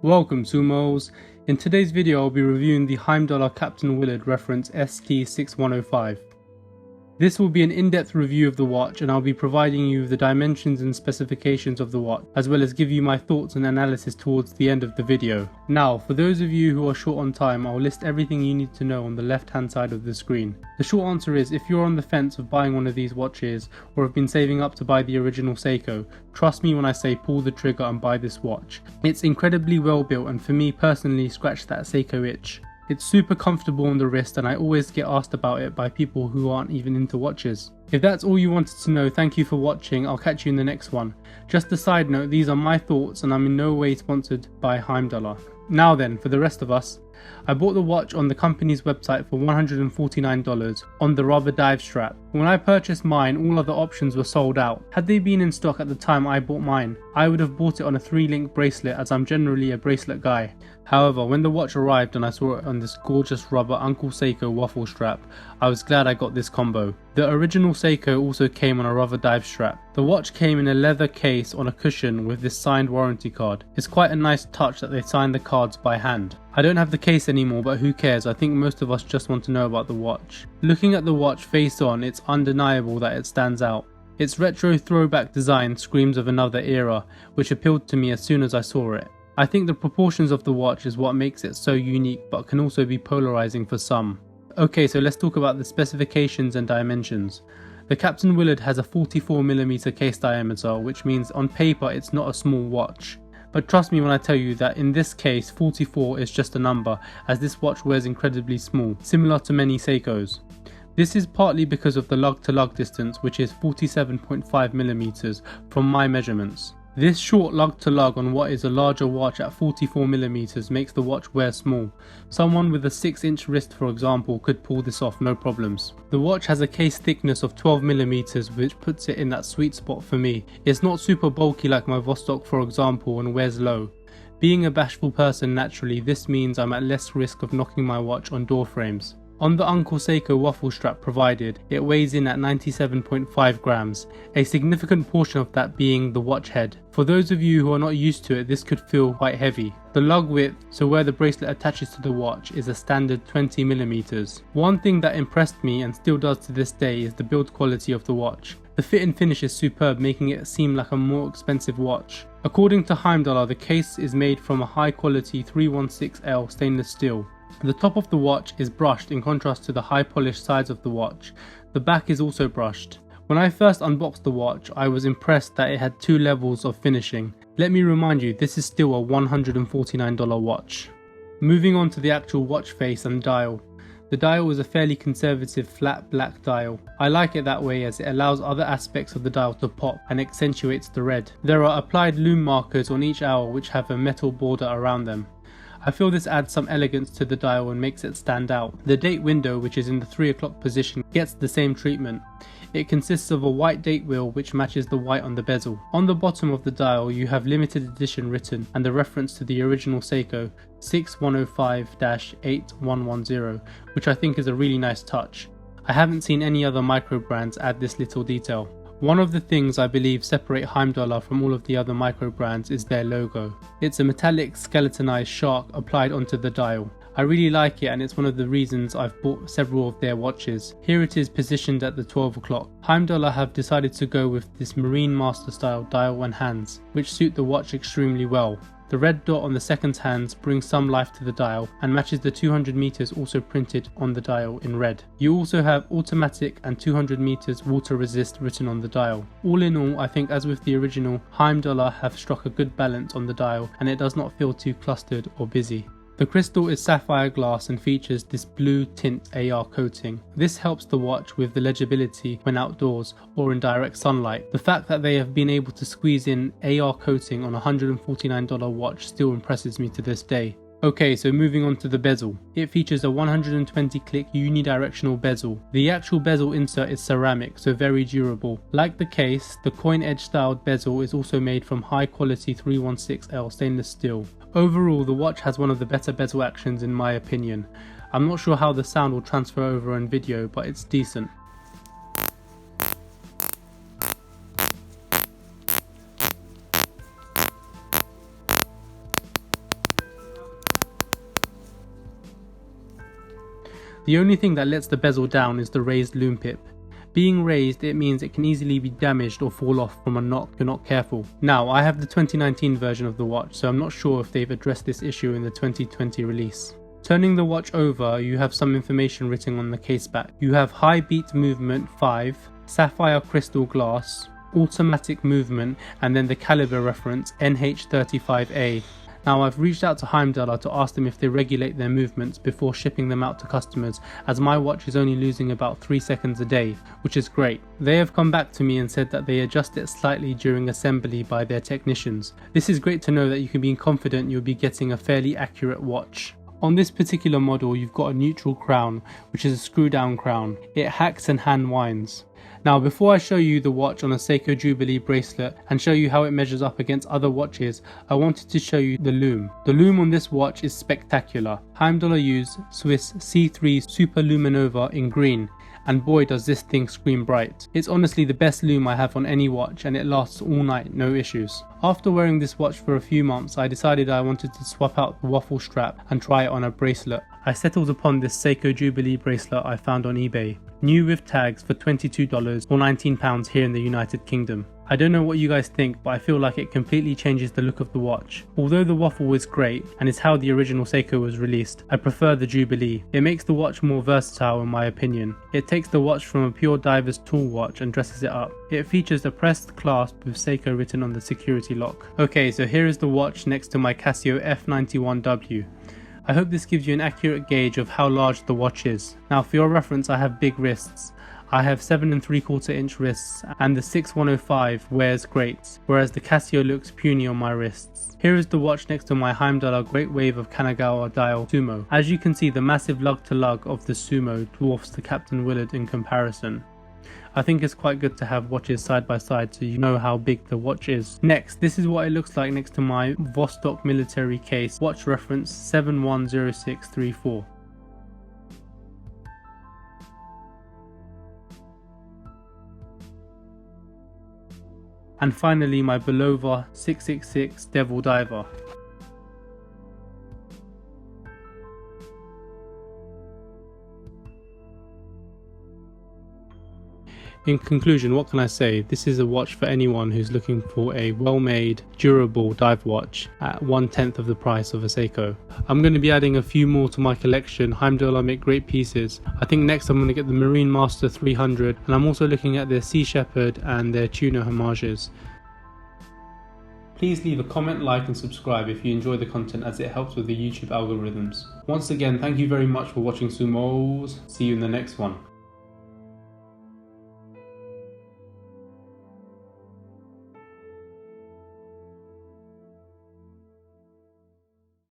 Welcome Sumos! In today's video I'll be reviewing the Heimdallr Captain Willard reference ST-6105. This will be an in-depth review of the watch and I'll be providing you with the dimensions and specifications of the watch, as well as give you my thoughts and analysis towards the end of the video. Now, for those of you who are short on time, I'll list everything you need to know on the left hand side of the screen. The short answer is, if you're on the fence of buying one of these watches or have been saving up to buy the original Seiko, trust me when I say pull the trigger and buy this watch. It's incredibly well built and for me personally scratched that Seiko itch. It's super comfortable on the wrist and I always get asked about it by people who aren't even into watches. If that's all you wanted to know, thank you for watching. I'll catch you in the next one. Just a side note, these are my thoughts and I'm in no way sponsored by Heimdallr. Now then, for the rest of us, I bought the watch on the company's website for $149 on the rubber dive strap. When I purchased mine, all other options were sold out. Had they been in stock at the time I bought mine, I would have bought it on a 3-link bracelet as I'm generally a bracelet guy. However, when the watch arrived and I saw it on this gorgeous rubber Uncle Seiko waffle strap, I was glad I got this combo. The original Seiko also came on a rubber dive strap. The watch came in a leather case on a cushion with this signed warranty card. It's quite a nice touch that they signed the cards by hand. I don't have the case anymore, but who cares? I think most of us just want to know about the watch. Looking at the watch face on, it's undeniable that it stands out. Its retro throwback design screams of another era, which appealed to me as soon as I saw it. I think the proportions of the watch is what makes it so unique, but can also be polarizing for some. Okay, so let's talk about the specifications and dimensions. The Captain Willard has a 44mm case diameter, which means on paper it's not a small watch. But trust me when I tell you that in this case 44 is just a number, as this watch wears incredibly small, similar to many Seikos. This is partly because of the lug to lug distance, which is 47.5mm from my measurements. This short lug to lug on what is a larger watch at 44mm makes the watch wear small. Someone with a 6-inch wrist, for example, could pull this off no problems. The watch has a case thickness of 12mm, which puts it in that sweet spot for me. It's not super bulky like my Vostok, for example, and wears low. Being a bashful person naturally, this means I'm at less risk of knocking my watch on door frames. On the Uncle Seiko waffle strap provided, it weighs in at 97.5 grams, a significant portion of that being the watch head. For those of you who are not used to it, this could feel quite heavy. The lug width, so where the bracelet attaches to the watch, is a standard 20mm. One thing that impressed me and still does to this day is the build quality of the watch. The fit and finish is superb, making it seem like a more expensive watch. According to Heimdallr, the case is made from a high quality 316L stainless steel. The top of the watch is brushed in contrast to the high polished sides of the watch. The back is also brushed. When I first unboxed the watch, I was impressed that it had 2 levels of finishing. Let me remind you, this is still a $149 watch. Moving on to the actual watch face and dial. The dial is a fairly conservative flat black dial. I like it that way as it allows other aspects of the dial to pop and accentuates the red. There are applied lume markers on each hour which have a metal border around them. I feel this adds some elegance to the dial and makes it stand out. The date window, which is in the 3 o'clock position, gets the same treatment. It consists of a white date wheel which matches the white on the bezel. On the bottom of the dial you have limited edition written and the reference to the original Seiko 6105-8110, which I think is a really nice touch. I haven't seen any other micro brands add this little detail. One of the things I believe separate Heimdallr from all of the other micro brands is their logo. It's a metallic skeletonized shark applied onto the dial. I really like it and it's one of the reasons I've bought several of their watches. Here it is positioned at the 12 o'clock. Heimdallr have decided to go with this Marine Master style dial and hands, which suit the watch extremely well. The red dot on the second hands brings some life to the dial and matches the 200 meters also printed on the dial in red. You also have automatic and 200 meters water resist written on the dial. All in all, I think as with the original, Heimdallr have struck a good balance on the dial and it does not feel too clustered or busy. The crystal is sapphire glass and features this blue tint AR coating. This helps the watch with the legibility when outdoors or in direct sunlight. The fact that they have been able to squeeze in AR coating on a $149 watch still impresses me to this day. Okay, so moving on to the bezel. It features a 120 click unidirectional bezel. The actual bezel insert is ceramic, so very durable. Like the case, the coin edge styled bezel is also made from high quality 316L stainless steel. Overall, the watch has one of the better bezel actions in my opinion. I'm not sure how the sound will transfer over in video, but it's decent. The only thing that lets the bezel down is the raised loom pip. Being raised, it means it can easily be damaged or fall off from a knock if you're not careful. Now, I have the 2019 version of the watch, so I'm not sure if they've addressed this issue in the 2020 release. Turning the watch over, you have some information written on the case back. You have high beat movement 5, sapphire crystal glass, automatic movement, and then the caliber reference NH35A. Now, I've reached out to Heimdallr to ask them if they regulate their movements before shipping them out to customers, as my watch is only losing about 3 seconds a day, which is great. They have come back to me and said that they adjust it slightly during assembly by their technicians. This is great to know that you can be confident you'll be getting a fairly accurate watch. On this particular model, you've got a neutral crown, which is a screw down crown. It hacks and hand winds. Now, before I show you the watch on a Seiko Jubilee bracelet and show you how it measures up against other watches, I wanted to show you the loom. The loom on this watch is spectacular. Heimdallr use Swiss C3 Super Luminova in green, and boy does this thing scream bright. It's honestly the best loom I have on any watch, and it lasts all night, no issues. After wearing this watch for a few months, I decided I wanted to swap out the waffle strap and try it on a bracelet. I settled upon this Seiko Jubilee bracelet I found on eBay, new with tags, for $22 or £19 here in the United Kingdom. I don't know what you guys think, but I feel like it completely changes the look of the watch. Although the waffle is great and is how the original Seiko was released, I prefer the Jubilee. It makes the watch more versatile in my opinion. It takes the watch from a pure diver's tool watch and dresses it up. It features a pressed clasp with Seiko written on the security lock. Okay, so here is the watch next to my Casio F91W. I hope this gives you an accurate gauge of how large the watch is. Now, for your reference, I have big wrists. I have 7 3/4 inch wrists, and the 6105 wears great, whereas the Casio looks puny on my wrists. Here is the watch next to my Heimdallr Great Wave of Kanagawa dial Sumo. As you can see, the massive lug to lug of the Sumo dwarfs the Captain Willard in comparison. I think it's quite good to have watches side by side so you know how big the watch is. Next, this is what it looks like next to my Vostok military case, watch reference 710634. And finally, my Belova 666 Devil Diver. In conclusion, what can I say? This is a watch for anyone who's looking for a well-made, durable dive watch at 1/10 of the price of a Seiko. I'm going to be adding a few more to my collection. Heimdallr make great pieces. I think next I'm going to get the Marine Master 300, and I'm also looking at their Sea Shepherd and their Tuna homages. Please leave a comment, like and subscribe if you enjoy the content, as it helps with the YouTube algorithms. Once again, thank you very much for watching Sumos. See you in the next one.